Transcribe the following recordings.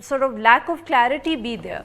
sort of lack of clarity be there?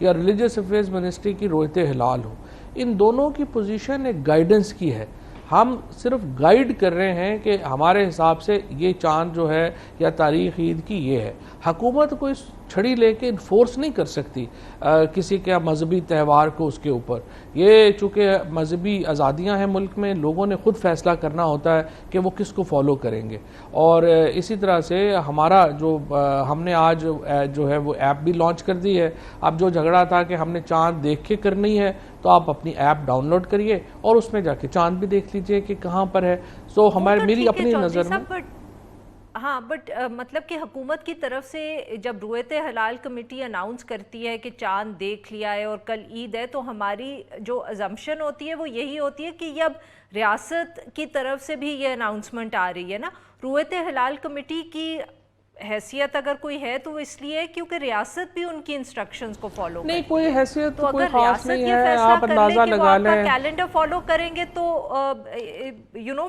یا religious affairs ministry کی رویت ہلال ہو، ان دونوں کی پوزیشن ایک گائیڈنس کی ہے. ہم صرف گائیڈ کر رہے ہیں کہ ہمارے حساب سے یہ چاند جو ہے یا تاریخ عید کی یہ ہے. حکومت کوئی چھڑی لے کے انفورس نہیں کر سکتی کسی کے مذہبی تہوار کو اس کے اوپر. یہ چونکہ مذہبی آزادیاں ہیں ملک میں، لوگوں نے خود فیصلہ کرنا ہوتا ہے کہ وہ کس کو فالو کریں گے. اور اسی طرح سے ہمارا جو ہم نے آج جو ہے وہ ایپ بھی لانچ کر دی ہے. اب جو جھگڑا تھا کہ ہم نے چاند دیکھ کے کرنی ہے، تو آپ اپنی ایپ ڈاؤن لوڈ کریے اور اس میں جا کے چاند بھی دیکھ لیجئے کہ کہاں پر ہے. سو میری اپنی نظر میں ہاں بٹ مطلب کہ حکومت کی طرف سے جب رویت ہلال کمیٹی اناؤنس کرتی ہے کہ چاند دیکھ لیا ہے اور کل عید ہے، تو ہماری جو ازمپشن ہوتی ہے وہ یہی ہوتی ہے کہ یہ اب ریاست کی طرف سے بھی یہ اناؤنسمنٹ آ رہی ہے نا. رویت ہلال کمیٹی کی حیثیت اگر کوئی ہے تو اس لیے کیونکہ ریاست بھی ان کی انسٹرکشنز کو فالو کرتی ہے. نہیں، کوئی حیثیت تو کوئی اگر خاص ریاست نہیں یہ ہے، فیصلہ آپ کر اندازہ لے کہ وہ لگا آپ کا لیں. کیلنڈر فالو کریں گے تو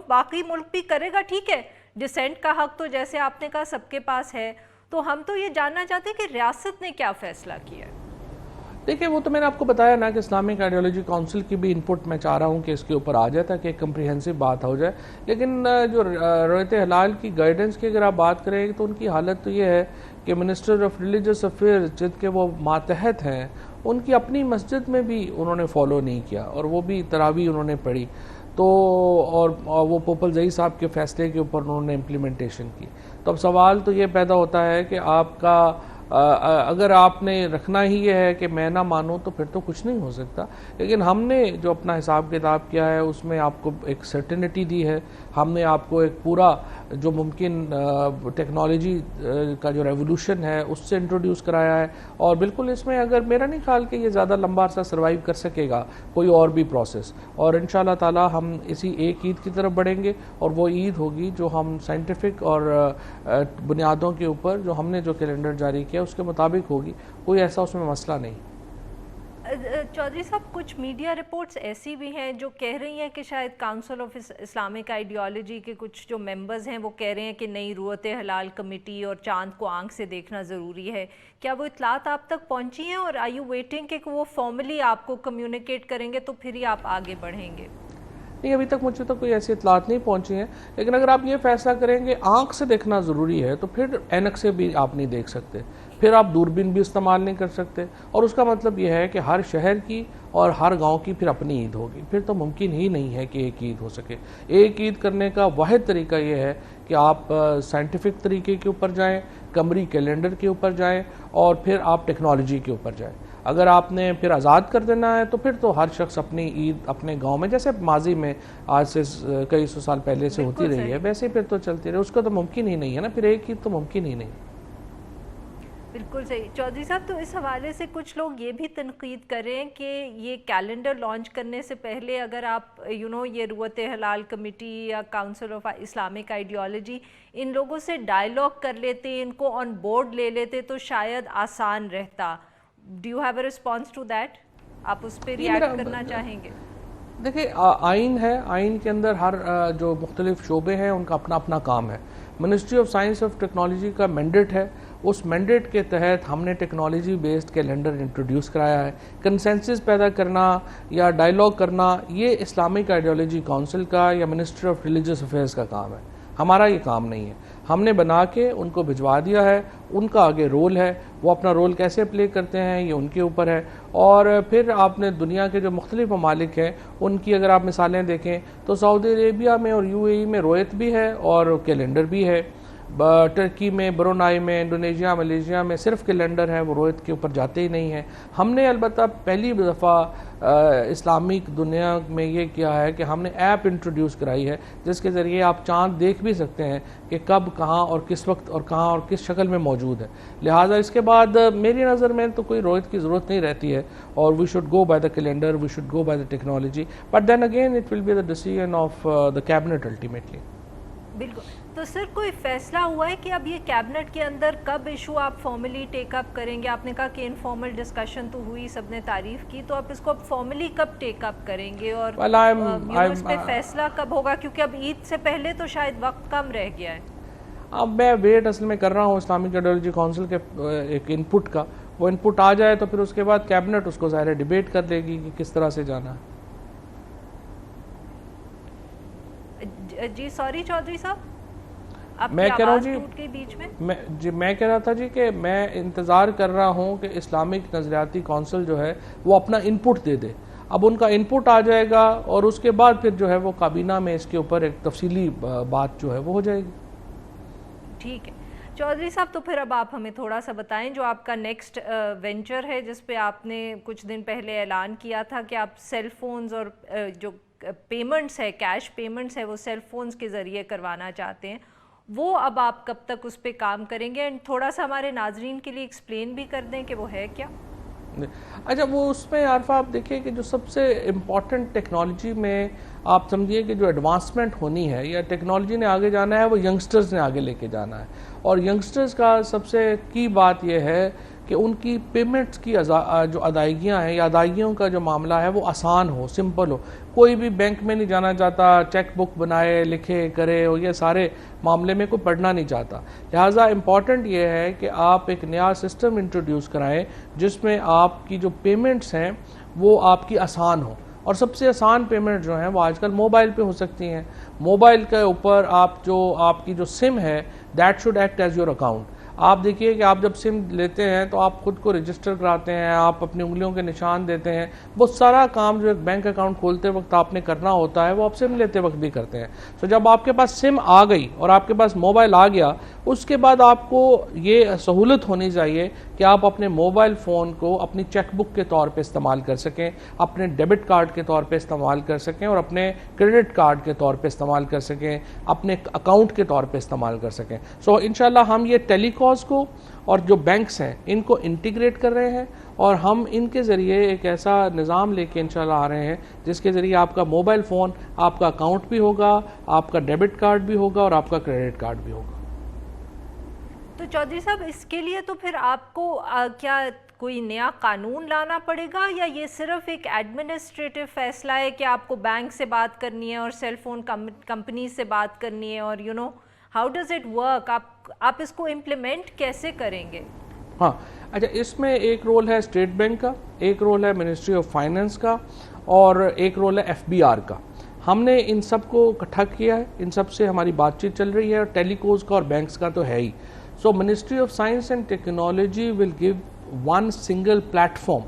باقی ملک بھی کرے گا. ٹھیک ہے، ڈسینٹ کا حق تو جیسے آپ نے کہا سب کے پاس ہے، تو ہم تو یہ جاننا چاہتے ہیں کہ ریاست نے کیا فیصلہ کیا ہے. دیکھیں، وہ تو میں نے آپ کو بتایا نا کہ اسلامک آئیڈیالوجی کونسل کی بھی انپٹ میں چاہ رہا ہوں کہ اس کے اوپر آ جائے تاکہ ایک کمپریہنسو بات ہو جائے. لیکن جو رویت ہلال کی گائیڈنس کی اگر آپ بات کریں تو ان کی حالت تو یہ ہے کہ منسٹر آف ریلیجس افیئرز جن کے وہ ماتحت ہیں، ان کی اپنی مسجد میں بھی انہوں نے فالو نہیں کیا، اور وہ بھی تراویح انہوں نے پڑھی. تو اور وہ پوپل زئی صاحب کے فیصلے کے اوپر انہوں نے امپلیمنٹیشن کی. تو اب سوال تو یہ پیدا ہوتا ہے کہ آپ کا اگر آپ نے رکھنا ہی یہ ہے کہ میں نہ مانوں تو پھر تو کچھ نہیں ہو سکتا. لیکن ہم نے جو اپنا حساب کتاب کیا ہے اس میں آپ کو ایک سرٹینٹی دی ہے. ہم نے آپ کو ایک پورا جو ممکن ٹیکنالوجی کا جو ریولوشن ہے اس سے انٹروڈیوس کرایا ہے. اور بالکل اس میں اگر میرا نہیں خیال کہ یہ زیادہ لمبا عرصہ سروائیو کر سکے گا کوئی اور بھی پروسیس. اور انشاءاللہ تعالی ہم اسی ایک عید کی طرف بڑھیں گے، اور وہ عید ہوگی جو ہم سائنٹیفک اور بنیادوں کے اوپر جو ہم نے جو کیلنڈر جاری کیا اس کے مطابق ہوگی. کوئی ایسا اس میں مسئلہ نہیں. چودھری صاحب، کچھ میڈیا رپورٹس ایسی بھی ہیں جو کہہ رہی ہیں کہ شاید کاؤنسل آف اسلامک آئیڈیالوجی کے کچھ جو ممبرز ہیں وہ کہہ رہے ہیں کہ نئی رویت ہلال کمیٹی اور چاند کو آنکھ سے دیکھنا ضروری ہے. کیا وہ اطلاعات آپ تک پہنچی ہیں، اور آر یو ویٹنگ کہ وہ فارملی آپ کو کمیونیکیٹ کریں گے تو پھر ہی آپ آگے بڑھیں گے؟ نہیں، ابھی تک مجھے تو کوئی ایسی اطلاعات نہیں پہنچی ہیں. لیکن اگر آپ یہ فیصلہ کریں گے آنکھ سے دیکھنا ضروری ہے تو پھر اینک سے بھی آپ نہیں دیکھ سکتے، پھر آپ دوربین بھی استعمال نہیں کر سکتے. اور اس کا مطلب یہ ہے کہ ہر شہر کی اور ہر گاؤں کی پھر اپنی عید ہوگی. پھر تو ممکن ہی نہیں ہے کہ ایک عید ہو سکے. ایک عید کرنے کا واحد طریقہ یہ ہے کہ آپ سائنٹیفک طریقے کے اوپر جائیں، قمری کیلنڈر کے اوپر جائیں، اور پھر آپ ٹیکنالوجی کے اوپر جائیں. اگر آپ نے پھر آزاد کر دینا ہے تو پھر تو ہر شخص اپنی عید اپنے گاؤں میں جیسے ماضی میں آج سے کئی سو سال پہلے سے ہوتی رہی ہے ویسے پھر تو چلتی رہے. اس کا تو ممکن ہی نہیں ہے نا، پھر ایک عید تو ممکن ہی نہیں. بالکل صحیح. چودھری صاحب، تو اس حوالے سے کچھ لوگ یہ بھی تنقید کر رہے ہیں کہ یہ کیلنڈر لانچ کرنے سے پہلے اگر آپ یہ رویت ہلال کمیٹی یا کاؤنسل آف اسلامک آئیڈیالوجی ان لوگوں سے ڈائیلاگ کر لیتے، ان کو آن بورڈ لے لیتے تو شاید آسان رہتا. Do you have a response to that? آپ اس پہ ریئیکٹ کرنا چاہیں گے؟ دیکھیں، آئین ہے، آئین کے اندر ہر جو مختلف شعبے ہیں ان کا اپنا اپنا کام ہے. Ministry of science of technology کا مینڈیٹ ہے، اس مینڈیٹ کے تحت ہم نے ٹیکنالوجی بیسڈ کیلنڈر انٹروڈیوس کرایا ہے. کنسنسس پیدا کرنا یا ڈائیلاگ کرنا یہ اسلامک آئیڈیالوجی کونسل کا یا منسٹری آف ریلیجس افیئرز کا کام ہے، ہمارا یہ کام نہیں ہے. ہم نے بنا کے ان کو بھجوا دیا ہے، ان کا آگے رول ہے، وہ اپنا رول کیسے پلے کرتے ہیں یہ ان کے اوپر ہے. اور پھر آپ نے دنیا کے جو مختلف ممالک ہیں ان کی اگر آپ مثالیں دیکھیں تو سعودی عربیہ میں اور یو اے ای میں رویت بھی ہے اور کیلنڈر بھی ہے. ٹرکی میں، برونائی میں، انڈونیشیا، ملیشیا میں صرف کیلنڈر ہے، وہ رویت کے اوپر جاتے ہی نہیں ہیں. ہم نے البتہ پہلی دفعہ اسلامک دنیا میں یہ کیا ہے کہ ہم نے ایپ انٹروڈیوس کرائی ہے جس کے ذریعے آپ چاند دیکھ بھی سکتے ہیں کہ کب، کہاں اور کس وقت اور کہاں اور کس شکل میں موجود ہے. لہٰذا اس کے بعد میری نظر میں تو کوئی رویت کی ضرورت نہیں رہتی ہے، اور we should go by the calendar, we should go by the technology. But then again it will be the decision of the cabinet ultimately. بالکل. تو سر کوئی فیصلہ ہوا ہے کہ اب یہ کیبنٹ کے اندر کب ایشو آپ فارملی ٹیک اپ کریں گے؟ آپ نے کہا کہ انفارمل ڈسکشن تو ہوئی، سب نے تعریف کی، تو آپ اس کو اب فارملی کب ٹیک اپ کریں گے اور اس پہ فیصلہ کب ہوگا؟ کیونکہ اب عید سے پہلے تو شاید وقت کم رہ گیا ہے. اب میں ویٹ اصل میں کر رہا ہوں اسلامک آئیڈیالوجی کونسل کے ایک انپٹ کا. وہ ان پٹ آ جائے تو پھر اس کے بعد کیبنٹ اس کو ظاہر ڈیبیٹ کر لے گی کہ کس طرح سے جانا ہے. جی سوری چودھری صاحب، میں کہہ رہا ہوں ٹوٹ گئی بیچ میں. میں کہہ رہا تھا جی کہ میں انتظار کر رہا ہوں کہ اسلامک نظریاتی کونسل جو ہے وہ اپنا ان پٹ دے دے. اب ان کا ان پٹ آ جائے گا اور اس کے بعد پھر جو ہے وہ کابینہ میں اس کے اوپر ایک تفصیلی بات جو ہے وہ ہو جائے گی. ٹھیک ہے چودھری صاحب، تو پھر اب آپ ہمیں تھوڑا سا بتائیں جو آپ کا نیکسٹ وینچر ہے جس پہ آپ نے کچھ دن پہلے اعلان کیا تھا کہ آپ سیل فونز اور جو پیمنٹس ہے، کیش پیمنٹس ہے، وہ سیل فونز کے ذریعے کروانا چاہتے ہیں، وہ اب آپ کب تک اس پہ کام کریں گے؟ اینڈ تھوڑا سا ہمارے ناظرین کے لیے ایکسپلین بھی کر دیں کہ وہ ہے کیا. اچھا، وہ اس میں عارفہ آپ دیکھیں کہ جو سب سے امپورٹنٹ ٹیکنالوجی میں آپ سمجھیے کہ جو ایڈوانسمنٹ ہونی ہے یا ٹیکنالوجی نے آگے جانا ہے وہ ینگسٹرز نے آگے لے کے جانا ہے. اور ینگسٹرز کا سب سے کی بات یہ ہے کہ ان کی پیمنٹس کی جو ادائیگیاں ہیں یا ادائیگیوں کا جو معاملہ ہے وہ آسان ہو، سمپل ہو. کوئی بھی بینک میں نہیں جانا چاہتا، چیک بک بنائے لکھے کرے، اور یہ سارے معاملے میں کوئی پڑھنا نہیں چاہتا. لہٰذا امپورٹنٹ یہ ہے کہ آپ ایک نیا سسٹم انٹروڈیوس کرائیں جس میں آپ کی جو پیمنٹس ہیں وہ آپ کی آسان ہو. اور سب سے آسان پیمنٹ جو ہیں وہ آج کل موبائل پہ ہو سکتی ہیں. موبائل کے اوپر آپ کی جو سم ہے that should act as your account. آپ دیکھیے کہ آپ جب سم لیتے ہیں تو آپ خود کو رجسٹر کراتے ہیں، آپ اپنی انگلیوں کے نشان دیتے ہیں. وہ سارا کام جو ایک بینک اکاؤنٹ کھولتے وقت آپ نے کرنا ہوتا ہے وہ آپ سم لیتے وقت بھی کرتے ہیں. تو جب آپ کے پاس سم آ گئی اور آپ کے پاس موبائل آ گیا، اس کے بعد آپ کو یہ سہولت ہونی چاہیے کہ آپ اپنے موبائل فون کو اپنی چیک بک کے طور پہ استعمال کر سکیں، اپنے ڈیبٹ کارڈ کے طور پہ استعمال کر سکیں، اور اپنے کریڈٹ کارڈ کے طور پہ استعمال کر سکیں، اپنے اکاؤنٹ کے طور پہ استعمال کر سکیں. سو انشاءاللہ ہم یہ ٹیلی کالز کو اور جو بینکس ہیں ان کو انٹیگریٹ کر رہے ہیں، اور ہم ان کے ذریعے ایک ایسا نظام لے کے انشاءاللہ آ رہے ہیں جس کے ذریعے آپ کا موبائل فون، آپ کا اکاؤنٹ بھی ہوگا، آپ کا ڈیبٹ کارڈ بھی ہوگا، اور آپ کا کریڈٹ کارڈ بھی ہوگا. تو چودھری صاحب اس کے لیے تو پھر آپ کو کیا کوئی نیا قانون لانا پڑے گا، یا یہ صرف ایک ایڈمنسٹریٹو فیصلہ ہے کہ آپ کو بینک سے بات کرنی ہے اور سیل فون کمپنی سے بات کرنی ہے، اور ہاؤ ڈز اٹ ورک؟ آپ اس کو امپلیمنٹ کیسے کریں گے؟ ہاں اچھا، اس میں ایک رول ہے اسٹیٹ بینک کا، ایک رول ہے منسٹری آف فائنانس کا، اور ایک رول ہے FBR کا. ہم نے ان سب کو اکٹھا کیا ہے، ان سب سے ہماری بات چیت چل رہی ہے، اور ٹیلیکوز کا اور بینکس کا تو ہے ہی. So ministry of science and technology will give one single platform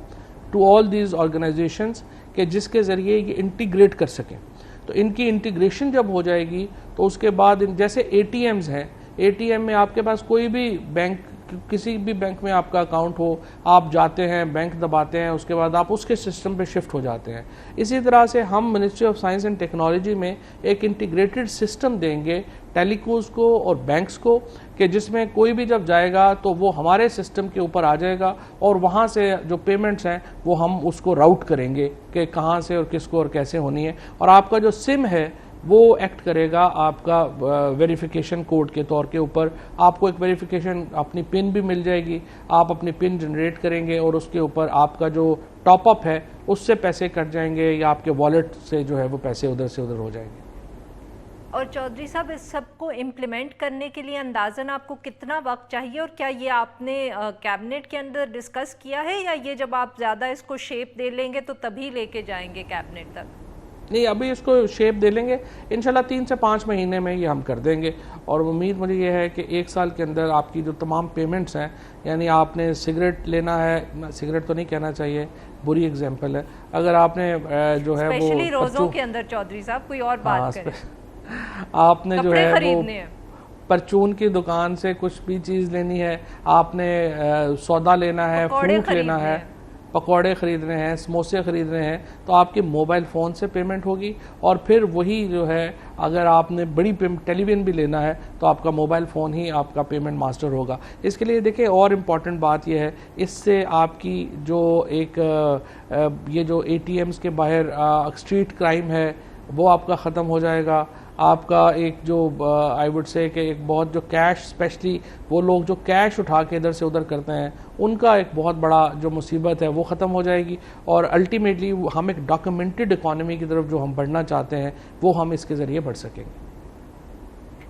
to all these organisations کہ جس کے ذریعے یہ انٹیگریٹ کر سکیں. تو ان کی انٹیگریشن جب ہو جائے گی تو اس کے بعد جیسے ATMs ہیں، ATM میں آپ کے پاس کوئی بھی بینک، کسی بھی بینک میں آپ کا اکاؤنٹ ہو، آپ جاتے ہیں، بینک دباتے ہیں، اس کے بعد آپ اس کے سسٹم پہ شفٹ ہو جاتے ہیں. اسی طرح سے ہم ministry of science and technology میں ایک انٹیگریٹڈ سسٹم دیں گے ٹیلیکوز کو اور بینکس کو، کہ جس میں کوئی بھی جب جائے گا تو وہ ہمارے سسٹم کے اوپر آ جائے گا، اور وہاں سے جو پیمنٹس ہیں وہ ہم اس کو راؤٹ کریں گے کہ کہاں سے اور کس کو اور کیسے ہونی ہے. اور آپ کا جو سم ہے وہ ایکٹ کرے گا آپ کا ویریفیکیشن کوڈ کے طور کے اوپر. آپ کو ایک ویریفیکیشن اپنی پن بھی مل جائے گی، آپ اپنی پن جنریٹ کریں گے اور اس کے اوپر آپ کا جو ٹاپ اپ ہے اس سے پیسے کٹ جائیں گے، یا آپ کے والیٹ سے جو ہے وہ پیسے ادھر سے ادھر ہو جائیں گے. اور چودھری صاحب اس سب کو امپلیمنٹ کرنے کے لیے اندازاً آپ کو کتنا وقت چاہیے، اور کیا یہ آپ نے کیبنٹ کے اندر ڈسکس کیا ہے، یا یہ جب آپ زیادہ اس کو شیپ دے لیں گے تو تبھی لے کے جائیں گے کیبنٹ تک؟ نہیں، ابھی اس کو شیپ دے لیں گے انشاءاللہ 3 سے 5 مہینے میں یہ ہم کر دیں گے. اور امید مجھے یہ ہے کہ 1 سال کے اندر آپ کی جو تمام پیمنٹس ہیں، یعنی آپ نے سگریٹ لینا ہے، سگریٹ تو نہیں کہنا چاہیے، بری ایگزامپل ہے، اگر آپ نے جو ہے وہ اسپیشلی روزوں کے اندر چودھری صاحب کوئی اور بات کریں، آپ نے جو ہے وہ ہیں پرچون کی دکان سے کچھ بھی چیز لینی ہے، آپ نے سودا لینا ہے، فروٹ لینا ہے، پکوڑے خریدنے ہیں، سموسے خریدنے ہیں، تو آپ کے موبائل فون سے پیمنٹ ہوگی. اور پھر وہی جو ہے اگر آپ نے بڑی ٹیلی ویژن بھی لینا ہے تو آپ کا موبائل فون ہی آپ کا پیمنٹ ماسٹر ہوگا. اس کے لیے دیکھیں اور امپورٹنٹ بات یہ ہے، اس سے آپ کی جو ایک یہ جو ATMs کے باہر اسٹریٹ کرائم ہے وہ آپ کا ختم ہو جائے گا. آپ کا ایک جو آئی وڈ سے کہ ایک بہت جو کیش، اسپیشلی وہ لوگ جو کیش اٹھا کے ادھر سے ادھر کرتے ہیں، ان کا ایک بہت بڑا جو مصیبت ہے وہ ختم ہو جائے گی. اور الٹیمیٹلی ہم ایک ڈاکیومنٹڈ اکانومی کی طرف جو ہم بڑھنا چاہتے ہیں وہ ہم اس کے ذریعے بڑھ سکیں گے.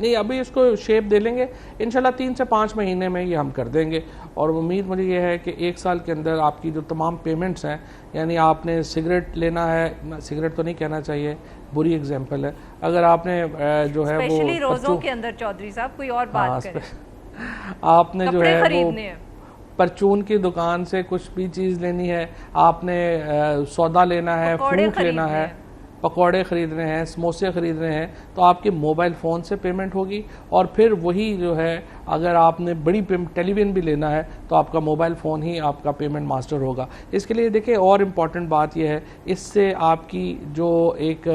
نہیں ابھی اس کو شیپ دے لیں گے انشاءاللہ 3 سے 5 مہینے میں یہ ہم کر دیں گے. اور امید مجھے یہ ہے کہ 1 سال کے اندر آپ کی جو تمام پیمنٹس ہیں, یعنی آپ نے سگریٹ لینا ہے, سگریٹ تو نہیں کہنا چاہیے, بری ایگزامپل ہے, اگر آپ نے جو ہے وہ اسپیشلی روزوں کے اندر چودھری صاحب کوئی اور بات کریں, آپ نے جو ہے وہ ہیں پرچون کی دکان سے کچھ بھی چیز لینی ہے, آپ نے سودا لینا ہے, فروٹ لینا ہے, پکوڑے خریدنے ہیں, سموسے خریدنے ہیں, تو آپ کے موبائل فون سے پیمنٹ ہوگی. اور پھر وہی جو ہے اگر آپ نے بڑی ٹیلی ویژن بھی لینا ہے تو آپ کا موبائل فون ہی آپ کا پیمنٹ ماسٹر ہوگا. اس کے لیے دیکھیں اور امپورٹنٹ بات یہ ہے, اس سے آپ کی جو ایک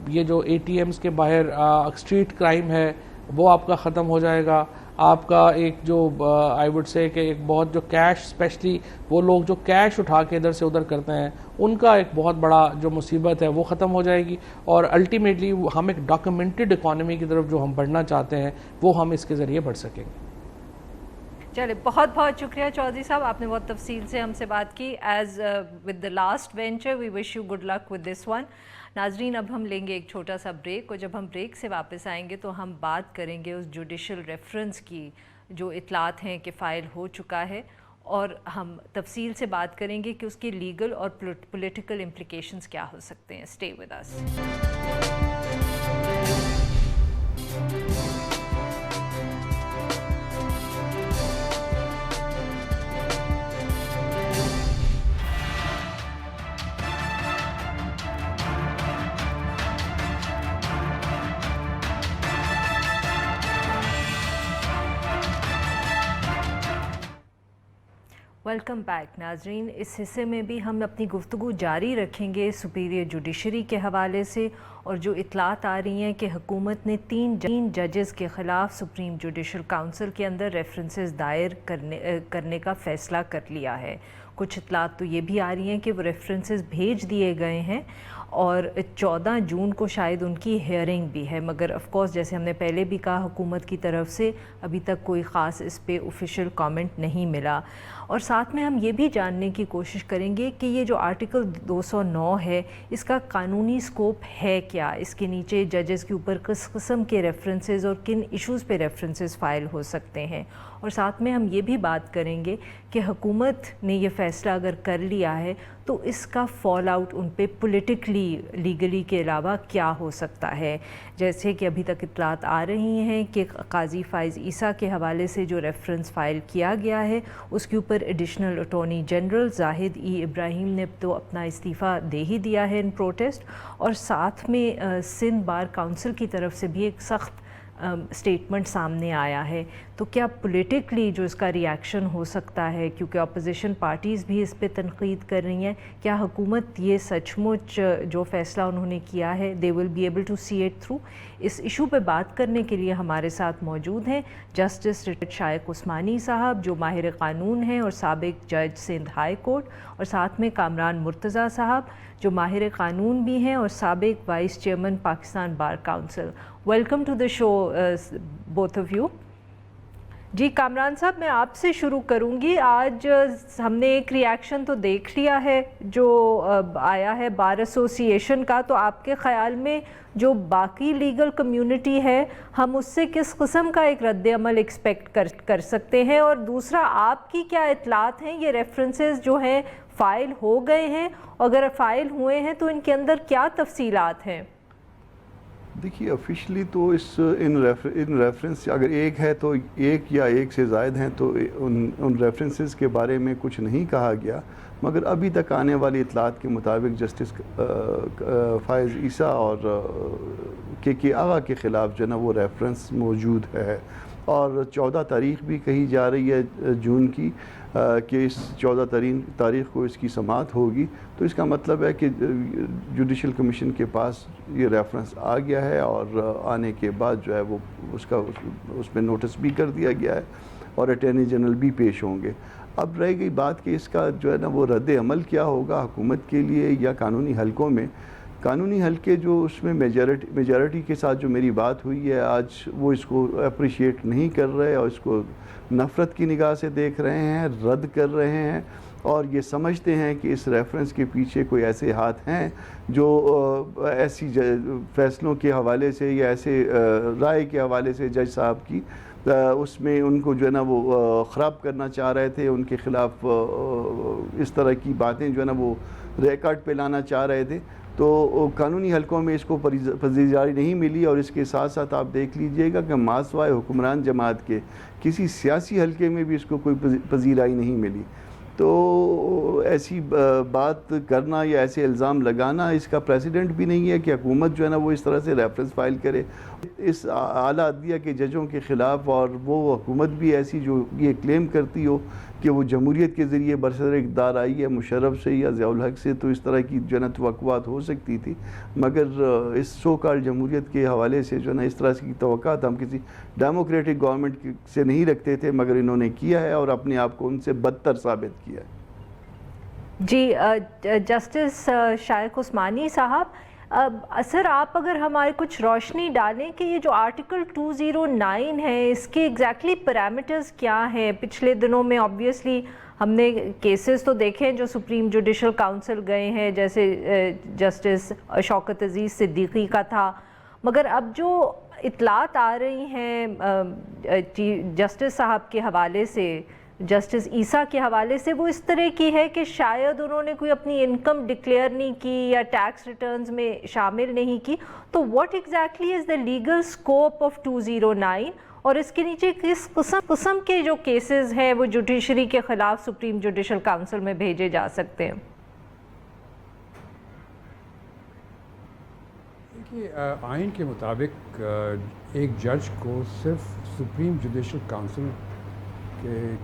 یہ جو اے ٹی ایمز کے باہر اسٹریٹ کرائم ہے وہ آپ کا ختم ہو جائے گا. آپ کا ایک جو آئی وڈ سے کہ ایک بہت جو کیش, اسپیشلی وہ لوگ جو کیش اٹھا کے ادھر سے ادھر کرتے ہیں, ان کا ایک بہت بڑا جو مصیبت ہے وہ ختم ہو جائے گی. اور الٹیمیٹلی ہم ایک ڈاکیومنٹڈ اکانومی کی طرف جو ہم بڑھنا چاہتے ہیں وہ ہم اس کے ذریعے بڑھ سکیں گے. چلے بہت بہت شکریہ چودھری صاحب, آپ نے بہت تفصیل سے ہم سے بات کی. As with the last venture we wish you good luck with this one. ناظرین اب ہم لیں گے ایک چھوٹا سا بریک, اور جب ہم بریک سے واپس آئیں گے تو ہم بات کریں گے اس جوڈیشل ریفرنس کی جو اطلاعات ہیں کہ فائل ہو چکا ہے, اور ہم تفصیل سے بات کریں گے کہ اس کی لیگل اور پولیٹیکل امپلیکیشنز کیا ہو سکتے ہیں. Stay with us. Welcome back ناظرین. اس حصے میں بھی ہم اپنی گفتگو جاری رکھیں گے سپیریئر جوڈیشری کے حوالے سے, اور جو اطلاعات آ رہی ہیں کہ حکومت نے 3 ججز کے خلاف سپریم جوڈیشل کونسل کے اندر ریفرنسز دائر کرنے کا فیصلہ کر لیا ہے. کچھ اطلاعات تو یہ بھی آ رہی ہیں کہ وہ ریفرنسز بھیج دیے گئے ہیں, اور 14 جون کو شاید ان کی ہیئرنگ بھی ہے, مگر آف کورس جیسے ہم نے پہلے بھی کہا حکومت کی طرف سے ابھی تک کوئی خاص اس پہ آفیشیل کامنٹ نہیں ملا. اور ساتھ میں ہم یہ بھی جاننے کی کوشش کریں گے کہ یہ جو آرٹیکل 209 ہے اس کا قانونی سکوپ ہے کیا, اس کے نیچے ججز کے اوپر کس قسم کے ریفرنسز اور کن ایشوز پہ ریفرنسز فائل ہو سکتے ہیں. اور ساتھ میں ہم یہ بھی بات کریں گے کہ حکومت نے یہ فیصلہ اگر کر لیا ہے تو اس کا فال آؤٹ ان پہ پولیٹیکلی لیگلی کے علاوہ کیا ہو سکتا ہے. جیسے کہ ابھی تک اطلاعات آ رہی ہیں کہ قاضی فائز عیسیٰ کے حوالے سے جو ریفرنس فائل کیا گیا ہے اس کے اوپر ایڈیشنل اٹارنی جنرل زاہد ابراہیم نے تو اپنا استعفیٰ دے ہی دیا ہے ان پروٹیسٹ, اور ساتھ میں سندھ بار کونسل کی طرف سے بھی ایک سخت اسٹیٹمنٹ سامنے آیا ہے. تو کیا پولیٹیکلی جو اس کا ریاکشن ہو سکتا ہے, کیونکہ اپوزیشن پارٹیز بھی اس پہ تنقید کر رہی ہیں, کیا حکومت یہ سچ مچ جو فیصلہ انہوں نے کیا ہے they will be able to see it through. اس ایشو پہ بات کرنے کے لیے ہمارے ساتھ موجود ہیں جسٹس ریٹائرڈ شائق عثمانی صاحب جو ماہر قانون ہیں اور سابق جج سندھ ہائی کورٹ, اور ساتھ میں کامران مرتضیٰ صاحب جو ماہر قانون بھی ہیں اور سابق vice chairman Pakistan bar council. Welcome to the show both of you. جی کامران صاحب میں آپ سے شروع کروں گی. آج ہم نے ایک ریاکشن تو دیکھ لیا ہے جو آیا ہے بار ایسوسی ایشن کا, تو آپ کے خیال میں جو باقی لیگل کمیونٹی ہے ہم اس سے کس قسم کا ایک رد عمل ایکسپیکٹ کر سکتے ہیں, اور دوسرا آپ کی کیا اطلاعات ہیں, یہ ریفرنسز جو ہیں فائل ہو گئے ہیں, اگر فائل ہوئے ہیں تو ان کے اندر کیا تفصیلات ہیں؟ دیکھیے آفیشلی تو ان ریفرنس اگر ایک ہے تو ایک یا ایک سے زائد ہیں تو ان ریفرنسز کے بارے میں کچھ نہیں کہا گیا, مگر ابھی تک آنے والی اطلاعات کے مطابق جسٹس فائز عیسیٰ اور کے آغا کے خلاف جو ہے نا وہ ریفرنس موجود ہے, اور 14 تاریخ بھی کہی جا رہی ہے جون کی کہ اس 14 تاریخ کو اس کی سماعت ہوگی. تو اس کا مطلب ہے کہ جوڈیشل کمیشن کے پاس یہ ریفرنس آ گیا ہے, اور آنے کے بعد جو ہے وہ اس پہ نوٹس بھی کر دیا گیا ہے, اور اٹارنی جنرل بھی پیش ہوں گے. اب رہ گئی بات کہ اس کا جو ہے نا وہ رد عمل کیا ہوگا حکومت کے لیے یا قانونی حلقوں میں. قانونی حلقے جو اس میں میجارٹی کے ساتھ جو میری بات ہوئی ہے آج، وہ اس کو اپریشیٹ نہیں کر رہے اور اس کو نفرت کی نگاہ سے دیکھ رہے ہیں، رد کر رہے ہیں، اور یہ سمجھتے ہیں کہ اس ریفرنس کے پیچھے کوئی ایسے ہاتھ ہیں جو ایسی فیصلوں کے حوالے سے یا ایسے رائے کے حوالے سے جج صاحب کی اس میں ان کو جو ہے نا وہ خراب کرنا چاہ رہے تھے، ان کے خلاف اس طرح کی باتیں جو ہے نا وہ ریکارڈ پہ لانا چاہ رہے تھے. تو قانونی حلقوں میں اس کو پذیرائی نہیں ملی، اور اس کے ساتھ ساتھ آپ دیکھ لیجئے گا کہ ماسوائے حکمران جماعت کے کسی سیاسی حلقے میں بھی اس کو کوئی پذیرائی نہیں ملی. تو ایسی بات کرنا یا ایسے الزام لگانا اس کا پریسیڈنٹ بھی نہیں ہے کہ حکومت جو ہے نا وہ اس طرح سے ریفرنس فائل کرے اس اعلیٰ عدلیہ کے ججوں کے خلاف، اور وہ حکومت بھی ایسی جو یہ کلیم کرتی ہو کہ وہ جمہوریت کے ذریعے برسر اقتدار آئی ہے، مشرف سے یا ضیاء الحق سے، تو اس طرح کی جو ہے نا توقعات ہو سکتی تھی. مگر اس سو کال جمہوریت کے حوالے سے جو ہے نا اس طرح کی توقعات ہم کسی ڈیموکریٹک گورنمنٹ سے نہیں رکھتے تھے، مگر انہوں نے کیا ہے اور اپنے آپ کو ان سے بدتر ثابت کیا ہے. جی جسٹس شائق عثمانی صاحب، سر آپ اگر ہمارے کچھ روشنی ڈالیں کہ یہ جو آرٹیکل 209 ہے اس کے ایگزیکٹلی پیرامیٹرز کیا ہیں؟ پچھلے دنوں میں آبویسلی ہم نے کیسز تو دیکھے ہیں جو سپریم جوڈیشل کاؤنسل گئے ہیں، جیسے جسٹس شوکت عزیز صدیقی کا تھا، مگر اب جو اطلاعات آ رہی ہیں جسٹس صاحب کے حوالے سے، جسٹس عیسیٰ کے حوالے سے، وہ اس طرح کی ہے کہ شاید انہوں نے کوئی اپنی انکم ڈکلیئر نہیں کی یا ٹیکس ریٹرنز میں شامل نہیں کی. تو what exactly is the legal scope of 209، اور اس کے نیچے کس قسم کے جو کیسز ہیں وہ جوڈیشری کے خلاف سپریم جوڈیشل کاؤنسل میں بھیجے جا سکتے ہیں؟ دیکھیے، آئین کے مطابق ایک جج کو صرف سپریم جوڈیشل کاؤنسل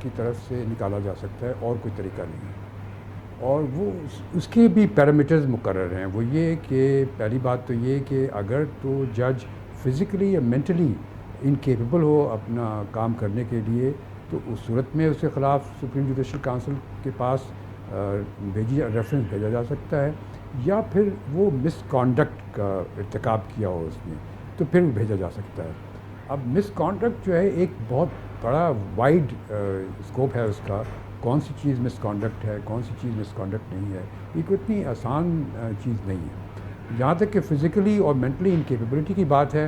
کی طرف سے نکالا جا سکتا ہے، اور کوئی طریقہ نہیں ہے. اور وہ اس کے بھی پیرامیٹرز مقرر ہیں. وہ یہ کہ پہلی بات تو یہ کہ اگر تو جج فزیکلی یا مینٹلی انکیپیبل ہو اپنا کام کرنے کے لیے، تو اس صورت میں اس کے خلاف سپریم جوڈیشل کاؤنسل کے پاس ریفرنس بھیجا جا سکتا ہے، یا پھر وہ مس کانڈکٹ کا ارتکاب کیا ہو اس نے، تو پھر وہ بھیجا جا سکتا ہے. اب مس کانڈکٹ جو ہے ایک بہت بڑا وائڈ اسکوپ ہے اس کا. کون سی چیز مس کانڈکٹ ہے، کون سی چیز مس کانڈکٹ نہیں ہے، یہ کوئی اتنی آسان چیز نہیں ہے. جہاں تک کہ فزیکلی اور مینٹلی انکیپیبلٹی کی بات ہے،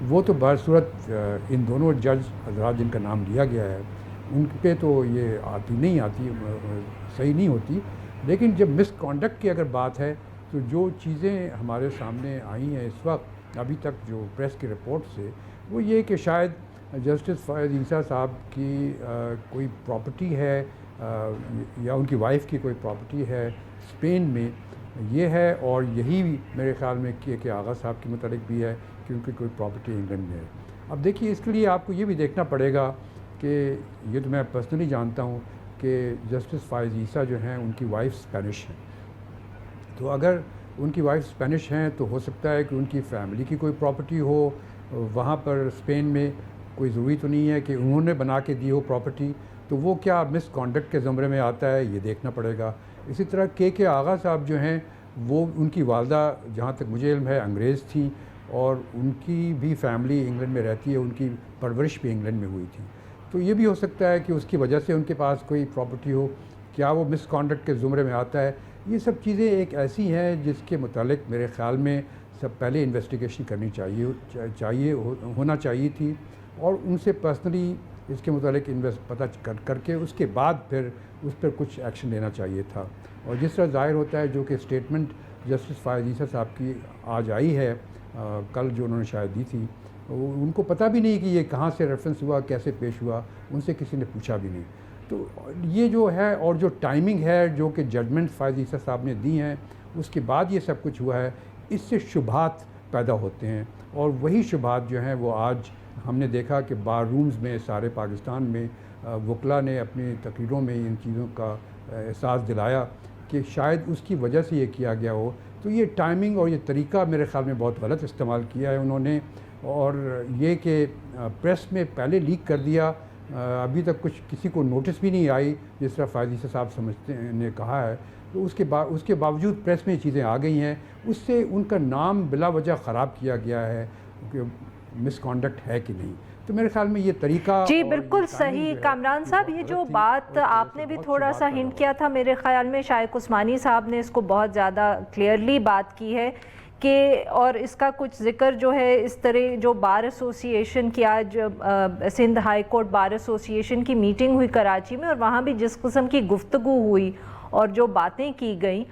وہ تو بصورت ان دونوں جج حضرات جن کا نام لیا گیا ہے ان پہ تو یہ نہیں آتی، صحیح نہیں ہوتی. لیکن جب مس کانڈکٹ کی اگر بات ہے، تو جو چیزیں ہمارے سامنے آئی ہیں اس وقت ابھی تک جو پریس کی رپورٹ سے، وہ یہ کہ شاید جسٹس فائز عیسیٰ صاحب کی کوئی پراپرٹی ہے، یا ان کی وائف کی کوئی پراپرٹی ہے اسپین میں، یہ ہے. اور یہی میرے خیال میں کہ آغا صاحب کے متعلق بھی ہے کہ ان کی کوئی پراپرٹی انگلینڈ میں ہے. اب دیکھیے، اس کے لیے آپ کو یہ بھی دیکھنا پڑے گا کہ یہ تو میں پرسنلی جانتا ہوں کہ جسٹس فائز عیسیٰ جو ہیں ان کی وائف اسپینش ہیں. تو اگر ان کی وائف اسپینش ہیں تو ہو سکتا ہے کہ ان کی فیملی کی کوئی پراپرٹی ہو وہاں پر اسپین میں. کوئی ضروری تو نہیں ہے کہ انہوں نے بنا کے دی ہو پراپرٹی، تو وہ کیا مس کانڈکٹ کے زمرے میں آتا ہے، یہ دیکھنا پڑے گا. اسی طرح کے آغا صاحب جو ہیں، وہ ان کی والدہ جہاں تک مجھے علم ہے انگریز تھیں، اور ان کی بھی فیملی انگلینڈ میں رہتی ہے، ان کی پرورش بھی انگلینڈ میں ہوئی تھی. تو یہ بھی ہو سکتا ہے کہ اس کی وجہ سے ان کے پاس کوئی پراپرٹی ہو. کیا وہ مس کانڈکٹ کے زمرے میں آتا ہے؟ یہ سب چیزیں ایک ایسی ہیں جس کے متعلق میرے خیال میں سب پہلے انویسٹیگیشن کرنی ہونا چاہیے تھی، اور ان سے پرسنلی اس کے متعلق پتہ کر کے اس کے بعد پھر اس پر کچھ ایکشن لینا چاہیے تھا. اور جس طرح ظاہر ہوتا ہے جو کہ اسٹیٹمنٹ جسٹس فائز عیسیٰ صاحب کی آج آئی ہے، کل جو انہوں نے شاید دی تھی، ان کو پتہ بھی نہیں کہ یہ کہاں سے ریفرنس ہوا، کیسے پیش ہوا، ان سے کسی نے پوچھا بھی نہیں. تو یہ جو ہے، اور جو ٹائمنگ ہے جو کہ ججمنٹ فائز عیسیٰ صاحب نے دی ہیں، اس کے بعد یہ سب کچھ ہوا ہے، اس سے شبہات پیدا ہوتے ہیں. اور وہی شبہات جو ہیں وہ آج ہم نے دیکھا کہ بار رومز میں سارے پاکستان میں وکلاء نے اپنی تقریروں میں ان چیزوں کا احساس دلایا کہ شاید اس کی وجہ سے یہ کیا گیا ہو. تو یہ ٹائمنگ اور یہ طریقہ میرے خیال میں بہت غلط استعمال کیا ہے انہوں نے. اور یہ کہ پریس میں پہلے لیک کر دیا، ابھی تک کچھ کسی کو نوٹس بھی نہیں آئی، جس طرح فائز عیسیٰ صاحب نے کہا ہے. تو اس کے باوجود پریس میں یہ چیزیں آ گئی ہیں، اس سے ان کا نام بلا وجہ خراب کیا گیا ہے کہ مس کانڈکٹ ہے کہ نہیں. تو میرے خیال میں یہ طریقہ جی بالکل صحیح. کامران صاحب یہ جو بات آپ نے بھی تھوڑا سا ہنٹ کیا تھا، میرے خیال میں شائق عثمانی صاحب نے اس کو بہت زیادہ کلیئرلی بات کی ہے کہ، اور اس کا کچھ ذکر جو ہے اس طرح جو بار ایسوسی ایشن کی آج سندھ ہائی کورٹ بار ایسوسی ایشن کی میٹنگ ہوئی کراچی میں، اور وہاں بھی جس قسم کی گفتگو ہوئی اور جو باتیں کی گئیں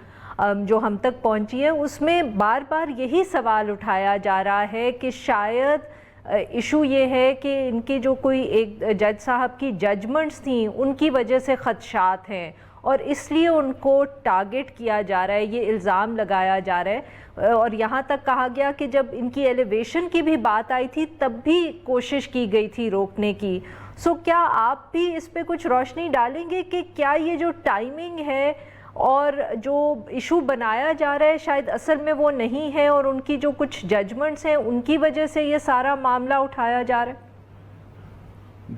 جو ہم تک پہنچی ہیں، اس میں بار بار یہی سوال اٹھایا جا رہا ہے کہ شاید ایشو یہ ہے کہ ان کی جو کوئی ایک جج صاحب کی ججمنٹس تھیں ان کی وجہ سے خدشات ہیں، اور اس لیے ان کو ٹارگٹ کیا جا رہا ہے، یہ الزام لگایا جا رہا ہے. اور یہاں تک کہا گیا کہ جب ان کی ایلیویشن کی بھی بات آئی تھی تب بھی کوشش کی گئی تھی روکنے کی. سو کیا آپ بھی اس پہ کچھ روشنی ڈالیں گے کہ کیا یہ جو ٹائمنگ ہے اور جو ایشو بنایا جا رہا ہے شاید اصل میں وہ نہیں ہے، اور ان کی جو کچھ ججمنٹس ہیں ان کی وجہ سے یہ سارا معاملہ اٹھایا جا رہا ہے؟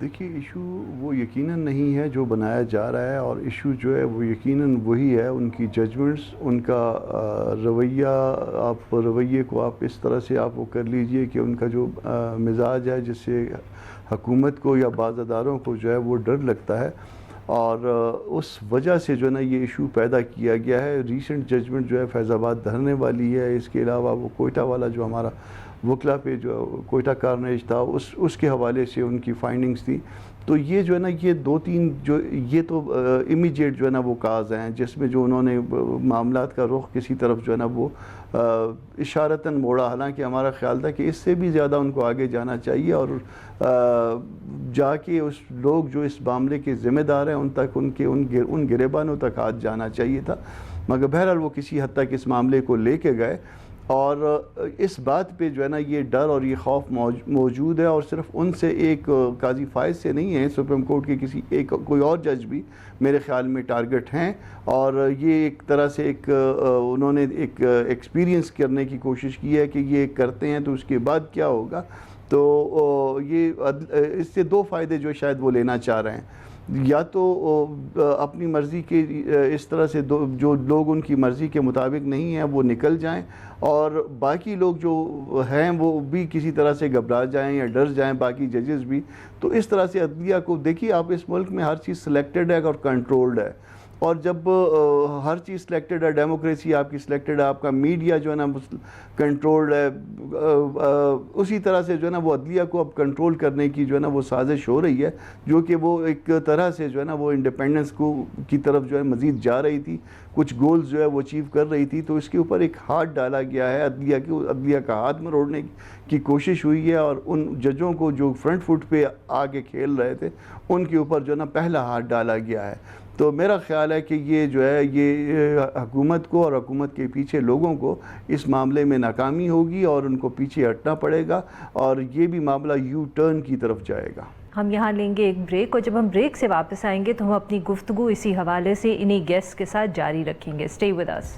دیکھیے ایشو وہ یقیناً نہیں ہے جو بنایا جا رہا ہے، اور ایشو جو ہے وہ یقیناً وہی ہے. ان کی ججمنٹس، ان کا رویہ، آپ رویے کو آپ اس طرح سے آپ وہ کر لیجئے کہ ان کا جو مزاج ہے جس سے حکومت کو یا بعض اداروں کو جو ہے وہ ڈر لگتا ہے، اور اس وجہ سے جو ہے نا یہ ایشو پیدا کیا گیا ہے. ریسنٹ ججمنٹ جو ہے فیض آباد دھرنے والی ہے، اس کے علاوہ وہ کوئٹہ والا جو ہمارا وکلا پہ جو کوئٹہ کارنیج تھا اس کے حوالے سے ان کی فائنڈنگز تھی. تو یہ جو ہے نا یہ دو تین جو یہ تو امیجیٹ جو ہے نا وہ کاز ہیں جس میں جو انہوں نے معاملات کا رخ کسی طرف جو ہے نا وہ اشارتاً موڑا. حالانکہ ہمارا خیال تھا کہ اس سے بھی زیادہ ان کو آگے جانا چاہیے اور جا کے اس لوگ جو اس معاملے کے ذمہ دار ہیں ان تک ان گریبانوں تک ہاتھ جانا چاہیے تھا. مگر بہرحال وہ کسی حد تک اس معاملے کو لے کے گئے، اور اس بات پہ جو ہے نا یہ ڈر اور یہ خوف موجود ہے. اور صرف ان سے ایک قاضی فائز سے نہیں ہے، سپریم کورٹ کے کوئی اور جج بھی میرے خیال میں ٹارگٹ ہیں. اور یہ ایک طرح سے انہوں نے ایک ایکسپیرینس کرنے کی کوشش کی ہے کہ یہ کرتے ہیں تو اس کے بعد کیا ہوگا. تو یہ اس سے دو فائدے جو شاید وہ لینا چاہ رہے ہیں، یا تو اپنی مرضی کے اس طرح سے جو لوگ ان کی مرضی کے مطابق نہیں ہیں وہ نکل جائیں، اور باقی لوگ جو ہیں وہ بھی کسی طرح سے گھبرا جائیں یا ڈر جائیں، باقی ججز بھی. تو اس طرح سے عدلیہ کو دیکھیے آپ، اس ملک میں ہر چیز سلیکٹڈ ہے اور کنٹرولڈ ہے، اور جب ہر چیز سلیکٹڈ ہے، ڈیموکریسی آپ کی سلیکٹڈ ہے، آپ کا میڈیا جو ہے نا کنٹرولڈ ہے، اسی طرح سے جو ہے نا وہ عدلیہ کو اب کنٹرول کرنے کی جو ہے نا وہ سازش ہو رہی ہے، جو کہ وہ ایک طرح سے جو ہے نا وہ انڈیپینڈنس کی طرف جو ہے مزید جا رہی تھی، کچھ گولز جو ہے وہ اچیو کر رہی تھی. تو اس کے اوپر ایک ہاتھ ڈالا گیا ہے، عدلیہ کا ہاتھ مروڑنے کی کوشش ہوئی ہے، اور ان ججوں کو جو فرنٹ فٹ پہ آگے کھیل رہے تھے ان کے اوپر جو ہے نا پہلا ہاتھ ڈالا گیا ہے. تو میرا خیال ہے کہ یہ جو ہے یہ حکومت کو اور حکومت کے پیچھے لوگوں کو اس معاملے میں ناکامی ہوگی اور ان کو پیچھے ہٹنا پڑے گا، اور یہ بھی معاملہ یو ٹرن کی طرف جائے گا. ہم یہاں لیں گے ایک بریک، اور جب ہم بریک سے واپس آئیں گے تو ہم اپنی گفتگو اسی حوالے سے انہی گیسٹ کے ساتھ جاری رکھیں گے. Stay with us.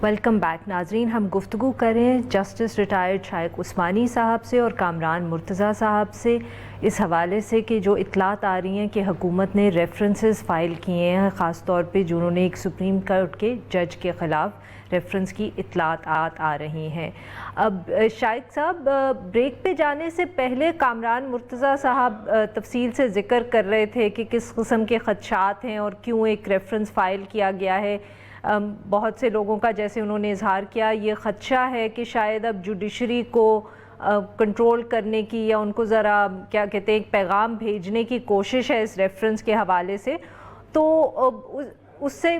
Welcome back ناظرین. ہم گفتگو کریں جسٹس ریٹائرڈ شائق عثمانی صاحب سے اور کامران مرتضیٰ صاحب سے اس حوالے سے کہ جو اطلاعات آ رہی ہیں کہ حکومت نے ریفرنسز فائل کیے ہیں، خاص طور پہ جنہوں نے ایک سپریم کورٹ کے جج کے خلاف ریفرنس کی اطلاعات آ رہی ہیں. اب شائق صاحب، بریک پہ جانے سے پہلے کامران مرتضیٰ صاحب تفصیل سے ذکر کر رہے تھے کہ کس قسم کے خدشات ہیں اور کیوں ایک ریفرنس فائل کیا گیا ہے. بہت سے لوگوں کا جیسے انہوں نے اظہار کیا یہ خدشہ ہے کہ شاید اب جوڈیشری کو کنٹرول کرنے کی یا ان کو ذرا کیا کہتے ہیں ایک پیغام بھیجنے کی کوشش ہے اس ریفرنس کے حوالے سے. تو اس سے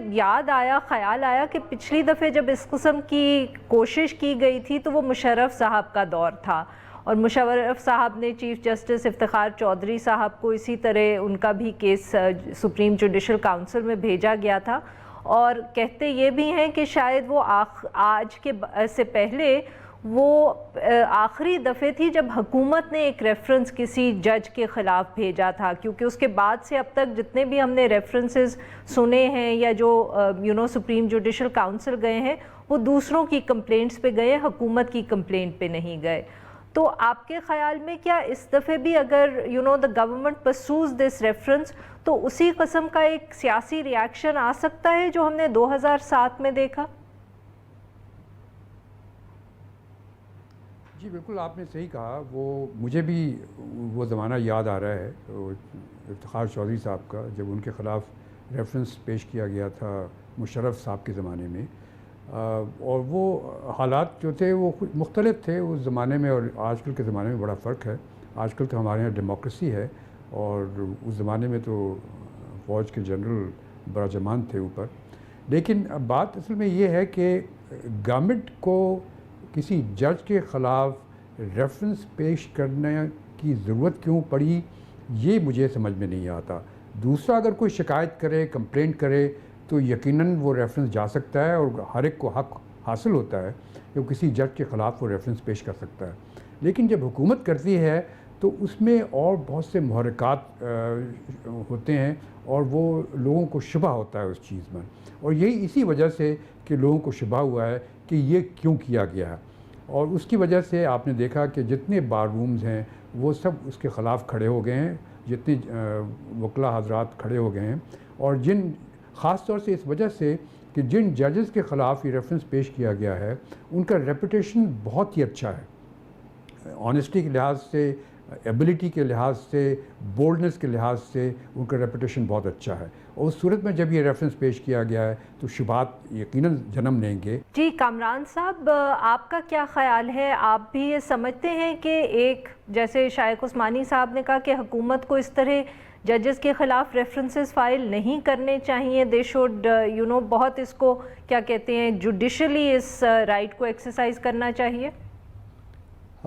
خیال آیا کہ پچھلی دفعہ جب اس قسم کی کوشش کی گئی تھی تو وہ مشرف صاحب کا دور تھا، اور مشرف صاحب نے چیف جسٹس افتخار چودھری صاحب کو اسی طرح ان کا بھی کیس سپریم جوڈیشل کاؤنسل میں بھیجا گیا تھا. اور کہتے یہ بھی ہیں کہ شاید وہ آج کے سے پہلے وہ آخری دفعے تھی جب حکومت نے ایک ریفرنس کسی جج کے خلاف بھیجا تھا، کیونکہ اس کے بعد سے اب تک جتنے بھی ہم نے ریفرنسز سنے ہیں یا جو سپریم جوڈیشل کاؤنسل گئے ہیں وہ دوسروں کی کمپلینٹس پہ گئے، حکومت کی کمپلینٹ پہ نہیں گئے. تو آپ کے خیال میں کیا اس دفعے بھی اگر the government Pursoz this reference تو اسی قسم کا ایک سیاسی ری ایکشن آ سکتا ہے جو ہم نے 2007 میں دیکھا؟ جی بالکل آپ نے صحیح کہا. وہ مجھے بھی وہ زمانہ یاد آ رہا ہے افتخار چودھری صاحب کا، جب ان کے خلاف ریفرنس پیش کیا گیا تھا مشرف صاحب کے زمانے میں، اور وہ حالات جو تھے وہ مختلف تھے اس زمانے میں اور آج کل کے زمانے میں. بڑا فرق ہے. آج کل تو ہمارے یہاں ڈیموکریسی ہے اور اس زمانے میں تو فوج کے جنرل براجمان تھے اوپر. لیکن بات اصل میں یہ ہے کہ گورنمنٹ کو کسی جج کے خلاف ریفرنس پیش کرنے کی ضرورت کیوں پڑی یہ مجھے سمجھ میں نہیں آتا. دوسرا اگر کوئی شکایت کرے، کمپلینٹ کرے تو یقیناً وہ ریفرنس جا سکتا ہے اور ہر ایک کو حق حاصل ہوتا ہے کہ وہ کسی جج کے خلاف وہ ریفرنس پیش کر سکتا ہے. لیکن جب حکومت کرتی ہے تو اس میں اور بہت سے محرکات ہوتے ہیں اور وہ لوگوں کو شبہ ہوتا ہے اس چیز میں، اور یہی اسی وجہ سے کہ لوگوں کو شبہ ہوا ہے کہ یہ کیوں کیا گیا ہے. اور اس کی وجہ سے آپ نے دیکھا کہ جتنے بار رومز ہیں وہ سب اس کے خلاف کھڑے ہو گئے ہیں، جتنے وکلا حضرات کھڑے ہو گئے ہیں. اور خاص طور سے اس وجہ سے کہ جن ججز کے خلاف یہ ریفرنس پیش کیا گیا ہے ان کا ریپوٹیشن بہت ہی اچھا ہے. آنیسٹی کے لحاظ سے، ایبلٹی کے لحاظ سے، بولڈنس کے لحاظ سے ان کا ریپوٹیشن بہت اچھا ہے. اور اس صورت میں جب یہ ریفرنس پیش کیا گیا ہے تو شبہات یقیناً جنم لیں گے. جی کامران صاحب، آپ کا کیا خیال ہے؟ آپ بھی یہ سمجھتے ہیں کہ ایک جیسے شائق عثمانی صاحب نے کہا کہ حکومت کو اس طرح ججز کے خلاف ریفرنسز فائل نہیں کرنے چاہیے، دے شوڈ بہت اس کو کیا کہتے ہیں جوڈیشلی اس رائٹ کو ایکسرسائز کرنا چاہیے؟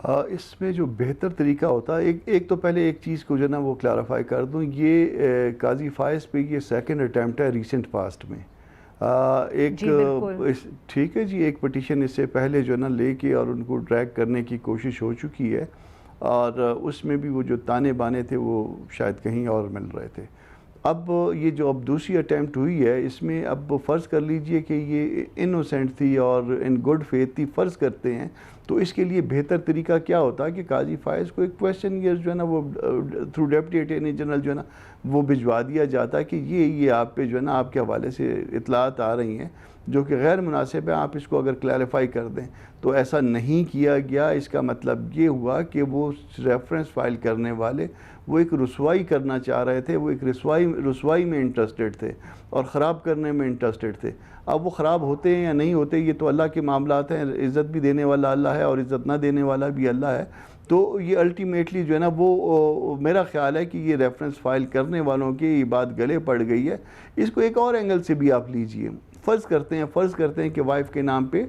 اس میں جو بہتر طریقہ ہوتا ہے، ایک تو پہلے ایک چیز کو جو نا وہ کلیریفائی کر دوں. یہ قاضی فائز پہ یہ سیکنڈ اٹیمپٹ ہے ریسنٹ پاسٹ میں. ایک ٹھیک ہے جی، ایک پٹیشن اس سے پہلے جو نا لے کے اور ان کو ڈریگ کرنے کی کوشش ہو چکی ہے، اور اس میں بھی وہ جو تانے بانے تھے وہ شاید کہیں اور مل رہے تھے. اب یہ جو اب دوسری اٹیمپٹ ہوئی ہے اس میں اب فرض کر لیجئے کہ یہ انوسینٹ تھی اور ان گڈ فیتھ تھی، فرض کرتے ہیں، تو اس کے لیے بہتر طریقہ کیا ہوتا ہے کہ قاضی فائز کو ایک کویسچن یہ جو ہے نا وہ تھرو ڈپٹی اٹارنی جنرل جو ہے نا وہ بھجوا دیا جاتا ہے کہ یہ آپ پہ جو ہے نا آپ کے حوالے سے اطلاعات آ رہی ہیں جو کہ غیر مناسب ہے، آپ اس کو اگر کلیریفائی کر دیں. تو ایسا نہیں کیا گیا. اس کا مطلب یہ ہوا کہ وہ ریفرنس فائل کرنے والے وہ ایک رسوائی کرنا چاہ رہے تھے، وہ ایک رسوائی میں انٹرسٹڈ تھے اور خراب کرنے میں انٹرسٹڈ تھے. اب وہ خراب ہوتے ہیں یا نہیں ہوتے یہ تو اللہ کے معاملات ہیں. عزت بھی دینے والا اللہ ہے اور عزت نہ دینے والا بھی اللہ ہے. تو یہ الٹیمیٹلی جو ہے نا وہ میرا خیال ہے کہ یہ ریفرنس فائل کرنے والوں کی یہ بات گلے پڑ گئی ہے. اس کو ایک اور اینگل سے بھی آپ لیجئے. فرض کرتے ہیں کہ وائف کے نام پہ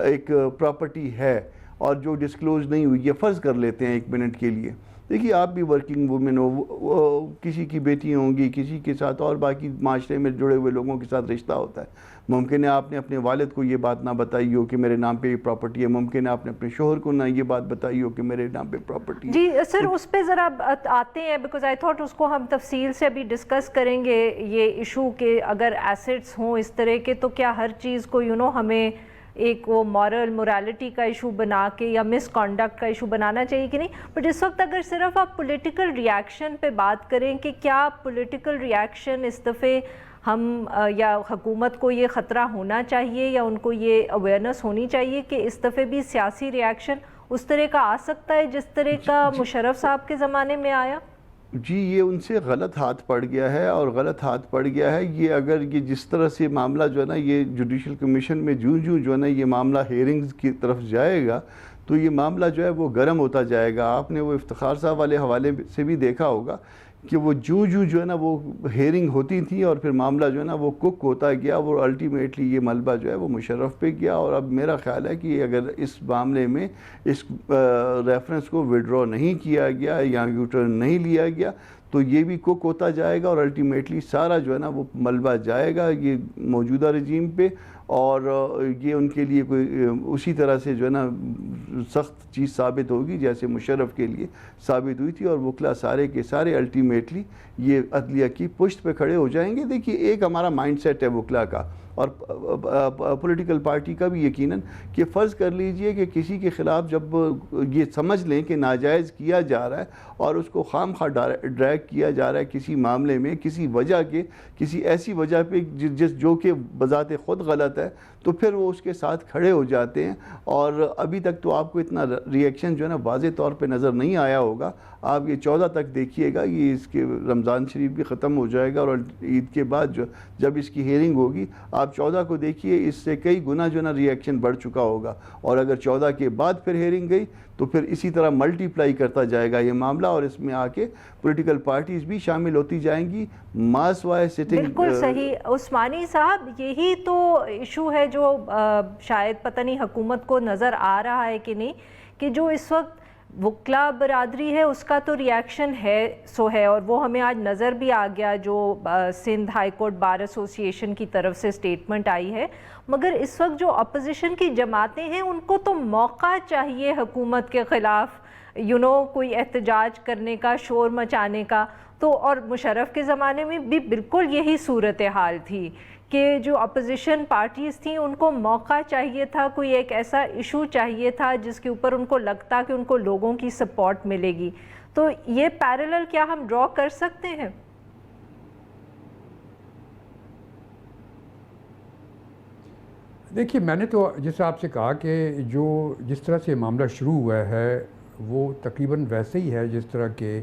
ایک پراپرٹی ہے اور جو ڈسکلوز نہیں ہوئی ہے، فرض کر لیتے ہیں ایک منٹ کے لیے. دیکھیے آپ بھی ورکنگ وومن ہو، کسی کی بیٹی ہوں گی، کسی کے ساتھ اور باقی معاشرے میں جڑے ہوئے لوگوں کے ساتھ رشتہ ہوتا ہے. ممکن ہے آپ نے اپنے والد کو یہ بات نہ بتائی ہو کہ میرے نام پہ یہ پراپرٹی ہے، ممکن ہے آپ نے اپنے شوہر کو نہ یہ بات بتائی ہو کہ میرے نام پہ پراپرٹی ہے. جی سر، اس پہ ذرا آتے ہیں بیکاز آئی تھاٹ اس کو ہم تفصیل سے ابھی ڈسکس کریں گے یہ ایشو کہ اگر ایسٹس ہوں اس طرح کے تو کیا ہر چیز کو ہمیں ایک وہ موریلٹی کا ایشو بنا کے یا مس کانڈکٹ کا ایشو بنانا چاہیے کہ نہیں. بٹ اس وقت اگر صرف آپ پولیٹیکل ریاکشن پہ بات کریں کہ کیا پولیٹیکل ریاکشن اس دفعے ہم یا حکومت کو یہ خطرہ ہونا چاہیے یا ان کو یہ اویئرنیس ہونی چاہیے کہ اس دفعے بھی سیاسی ریاکشن اس طرح کا آ سکتا ہے جس طرح کا مشرف صاحب کے زمانے میں آیا؟ جی یہ ان سے غلط ہاتھ پڑ گیا ہے اور غلط ہاتھ پڑ گیا ہے. یہ اگر یہ جس طرح سے معاملہ جو ہے نا یہ جوڈیشل کمیشن میں جو ہے نا یہ معاملہ ہیئرنگز کی طرف جائے گا تو یہ معاملہ جو ہے وہ گرم ہوتا جائے گا. آپ نے وہ افتخار صاحب والے حوالے سے بھی دیکھا ہوگا کہ وہ جو ہے نا وہ ہیئرنگ ہوتی تھی اور پھر معاملہ جو ہے نا وہ کک ہوتا گیا. وہ الٹیمیٹلی یہ ملبہ جو ہے وہ مشرف پہ گیا. اور اب میرا خیال ہے کہ اگر اس معاملے میں اس ریفرنس کو وڈرا نہیں کیا گیا یا یوٹرن نہیں لیا گیا تو یہ بھی کک ہوتا جائے گا اور الٹیمیٹلی سارا جو ہے نا وہ ملبہ جائے گا یہ موجودہ رجیم پہ. اور یہ ان کے لیے کوئی اسی طرح سے جو ہے نا سخت چیز ثابت ہوگی جیسے مشرف کے لیے ثابت ہوئی تھی، اور وکلا سارے کے سارے الٹیمیٹلی یہ عدلیہ کی پشت پہ کھڑے ہو جائیں گے۔ دیکھیے ایک ہمارا مائنڈ سیٹ ہے وکلا کا اور پولیٹیکل پارٹی کا بھی یقیناً، کہ فرض کر لیجئے کہ کسی کے خلاف جب یہ سمجھ لیں کہ ناجائز کیا جا رہا ہے اور اس کو خام خواہ ڈریگ کیا جا رہا ہے کسی معاملے میں کسی وجہ کے، کسی ایسی وجہ پہ جو کہ بذات خود غلط ہے، تو پھر وہ اس کے ساتھ کھڑے ہو جاتے ہیں۔ اور ابھی تک تو آپ کو اتنا ری ایکشن جو ہے نا واضح طور پہ نظر نہیں آیا ہوگا۔ آپ یہ 14 تک دیکھیے گا، یہ اس کے رمضان شریف بھی ختم ہو جائے گا اور عید کے بعد جب اس کی ہیئرنگ ہوگی، آپ 14 کو دیکھیے، اس سے کئی گنا جو ہے نا ری ایکشن بڑھ چکا ہوگا۔ اور اگر 14 کے بعد پھر ہیئرنگ گئی تو پھر اسی طرح ملٹی پلائی کرتا جائے گا یہ معاملہ، اور اس میں آ کے پولیٹیکل پارٹیز بھی شامل ہوتی جائیں گی۔ ماس وائز سٹنگ، بالکل صحیح عثمانی صاحب، یہی تو ایشو ہے جو شاید پتہ نہیں حکومت کو نظر آ رہا ہے کہ نہیں، کہ جو اس وقت وکلا برادری ہے اس کا تو ری ایکشن ہے سو ہے، اور وہ ہمیں آج نظر بھی آ گیا جو سندھ ہائی کورٹ بار ایسوسی ایشن کی طرف سے سٹیٹمنٹ آئی ہے۔ مگر اس وقت جو اپوزیشن کی جماعتیں ہیں ان کو تو موقع چاہیے حکومت کے خلاف کوئی احتجاج کرنے کا، شور مچانے کا۔ تو اور مشرف کے زمانے میں بھی بالکل یہی صورتحال تھی کہ جو اپوزیشن پارٹیز تھیں ان کو موقع چاہیے تھا، کوئی ایک ایسا ایشو چاہیے تھا جس کے اوپر ان کو لگتا کہ ان کو لوگوں کی سپورٹ ملے گی۔ تو یہ پیرالل کیا ہم ڈرا کر سکتے ہیں؟ دیکھیے میں نے تو جس آپ سے کہا کہ جس طرح سے معاملہ شروع ہوا ہے وہ تقریباً ویسے ہی ہے جس طرح کہ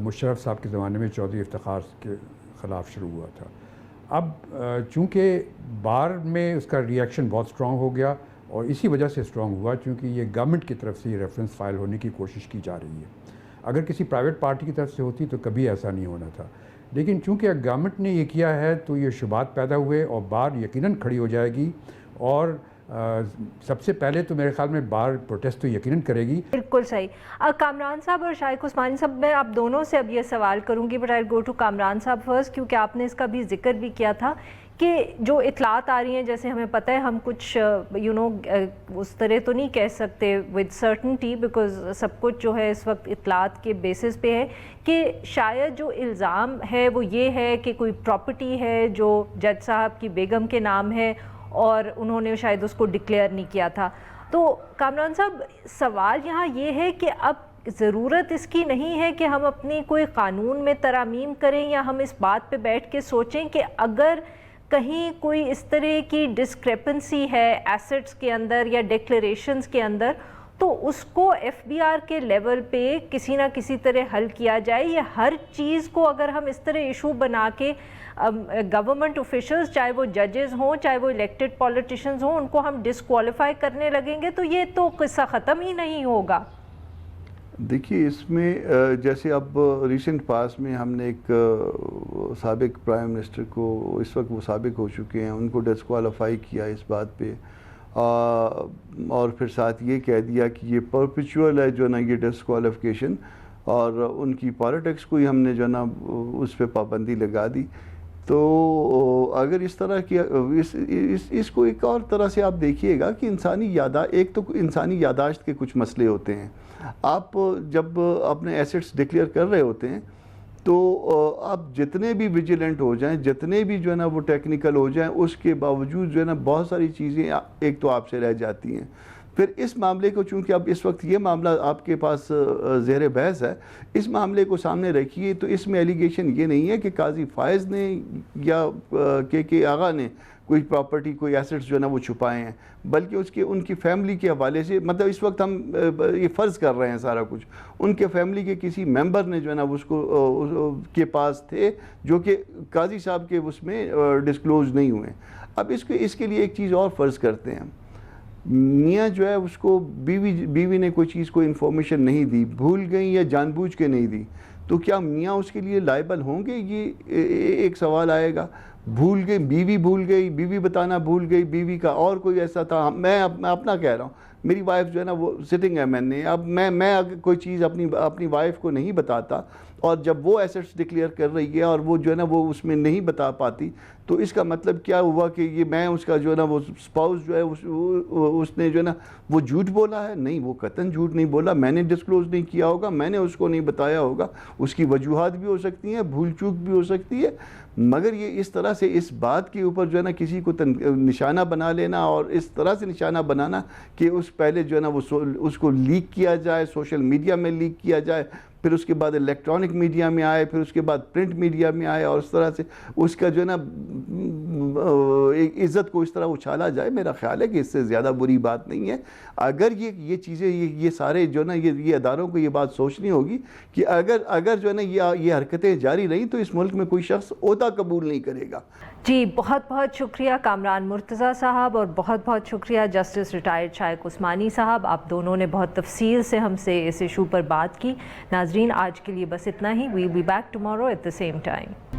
مشرف صاحب کے زمانے میں چودھری افتخار کے خلاف شروع ہوا تھا۔ اب چونکہ بار میں اس کا ری ایکشن بہت اسٹرانگ ہو گیا، اور اسی وجہ سے اسٹرانگ ہوا چونکہ یہ گورنمنٹ کی طرف سے یہ ریفرنس فائل ہونے کی کوشش کی جا رہی ہے۔ اگر کسی پرائیویٹ پارٹی کی طرف سے ہوتی تو کبھی ایسا نہیں ہونا تھا، لیکن چونکہ گورنمنٹ نے یہ کیا ہے تو یہ شبہات پیدا ہوئے، اور بار یقیناً کھڑی ہو جائے گی، اور سب سے پہلے تو میرے خیال میں بار پروٹیسٹ تو یقیناً کرے گی۔ بالکل صحیح۔ کامران صاحب اور شائق عثمانی صاحب، میں آپ دونوں سے اب یہ سوال کروں گی، but I go to Kamran sahab first, کیونکہ آپ نے اس کا بھی ذکر بھی کیا تھا کہ جو اطلاعات آ رہی ہیں، جیسے ہمیں پتہ ہے ہم کچھ اس طرح تو نہیں کہہ سکتے ود سرٹنٹی، بیکاز سب کچھ جو ہے اس وقت اطلاعات کے بیسس پہ ہے، کہ شاید جو الزام ہے وہ یہ ہے کہ کوئی پراپرٹی ہے جو جج صاحب کی بیگم کے نام ہے اور انہوں نے شاید اس کو ڈکلیئر نہیں کیا تھا۔ تو کامران صاحب سوال یہاں یہ ہے کہ اب ضرورت اس کی نہیں ہے کہ ہم اپنی کوئی قانون میں ترامیم کریں، یا ہم اس بات پہ بیٹھ کے سوچیں کہ اگر کہیں کوئی اس طرح کی ڈسکریپنسی ہے ایسٹس کے اندر یا ڈکلیریشنز کے اندر، تو اس کو ایف بی آر کے لیول پہ کسی نہ کسی طرح حل کیا جائے؟ یہ ہر چیز کو اگر ہم اس طرح ایشو بنا کے گورنمنٹ اوفیشلز، چاہے وہ ججز ہوں چاہے وہ الیکٹڈ پولیٹیشنز ہوں، ان کو ہم ڈسکوالیفائی کرنے لگیں گے تو یہ تو قصہ ختم ہی نہیں ہوگا۔ دیکھیے اس میں جیسے اب ریسنٹ پاس میں ہم نے ایک سابق پرائم منسٹر کو، اس وقت وہ سابق ہو چکے ہیں، ان کو ڈسکوالیفائی کیا اس بات پہ، اور پھر ساتھ یہ کہہ دیا کہ یہ پرپیچول ہے جو نا یہ ڈسکوالیفیکیشن، اور ان کی پالیٹکس کو ہی ہم نے جو نا اس پہ پابندی لگا دی۔ تو اگر اس طرح کی اس کو ایک اور طرح سے آپ دیکھیے گا کہ ایک تو انسانی یاداشت کے کچھ مسئلے ہوتے ہیں۔ آپ جب اپنے ایسٹس ڈکلیئر کر رہے ہوتے ہیں تو آپ جتنے بھی ویجیلنٹ ہو جائیں، جتنے بھی جو ہے نا وہ ٹیکنیکل ہو جائیں، اس کے باوجود جو ہے نا بہت ساری چیزیں ایک تو آپ سے رہ جاتی ہیں۔ پھر اس معاملے کو، چونکہ اب اس وقت یہ معاملہ آپ کے پاس زیر بحث ہے، اس معاملے کو سامنے رکھیے تو اس میں ایلیگیشن یہ نہیں ہے کہ قاضی فائز نے یا کے آغا نے کوئی پراپرٹی، کوئی ایسٹس جو ہے نا وہ چھپائے ہیں، بلکہ ان کی فیملی کے حوالے سے، مطلب اس وقت ہم یہ فرض کر رہے ہیں سارا کچھ، ان کے فیملی کے کسی ممبر نے جو ہے نا اس کو کے پاس تھے، جو کہ قاضی صاحب کے اس میں ڈسکلوز نہیں ہوئے۔ اب اس کے لیے ایک چیز اور فرض کرتے ہیں، میاں جو ہے اس کو بیوی نے کوئی چیز کو انفارمیشن نہیں دی، بھول گئی یا جان بوجھ کے نہیں دی، تو کیا میاں اس کے لیے لائبل ہوں گے؟ یہ ایک سوال آئے گا۔ بھول گئی، بیوی بتانا بھول گئی، بیوی کا اور کوئی ایسا تھا، میں اپنا کہہ رہا ہوں، میری وائف جو ہے نا وہ سٹنگ ہے، اب میں اگر کوئی چیز اپنی وائف کو نہیں بتاتا اور جب وہ ایسٹس ڈکلیئر کر رہی ہے اور وہ جو ہے نا وہ اس میں نہیں بتا پاتی تو اس کا مطلب کیا ہوا کہ یہ میں اس کا جو ہے نا وہ اسپاؤس جو ہے اس نے جو ہے نا وہ جھوٹ بولا ہے؟ نہیں، وہ قطعاً جھوٹ نہیں بولا. میں نے ڈسکلوز نہیں کیا ہوگا، میں نے اس کو نہیں بتایا ہوگا. اس کی وجوہات بھی ہو سکتی ہیں، بھول چوک بھی ہو سکتی ہے، مگر یہ اس طرح سے اس بات کے اوپر جو ہے نا کسی کو نشانہ بنا لینا اور اس طرح سے نشانہ بنانا کہ اس پہلے جو ہے نا وہ اس کو لیک کیا جائے، سوشل میڈیا میں لیک کیا جائے، پھر اس کے بعد الیکٹرانک میڈیا میں آئے، پھر اس کے بعد پرنٹ میڈیا میں آئے، اور اس طرح سے اس کا جو ہے نا ایک عزت کو اس طرح اچھالا جائے، میرا خیال ہے کہ اس سے زیادہ بری بات نہیں ہے. اگر یہ چیزیں یہ سارے جو ہے نا یہ اداروں کو یہ بات سوچنی ہوگی کہ اگر جو ہے نا یہ حرکتیں جاری رہیں تو اس ملک میں کوئی شخص عہدہ قبول نہیں کرے گا. جی بہت بہت شکریہ کامران مرتضیٰ صاحب، اور بہت بہت شکریہ جسٹس ریٹائرڈ شائق عثمانی صاحب. آپ دونوں نے بہت تفصیل سے ہم سے اس ایشو پر بات کی. ناظرین آج کے لیے بس اتنا ہی. We be back tomorrow at the same time.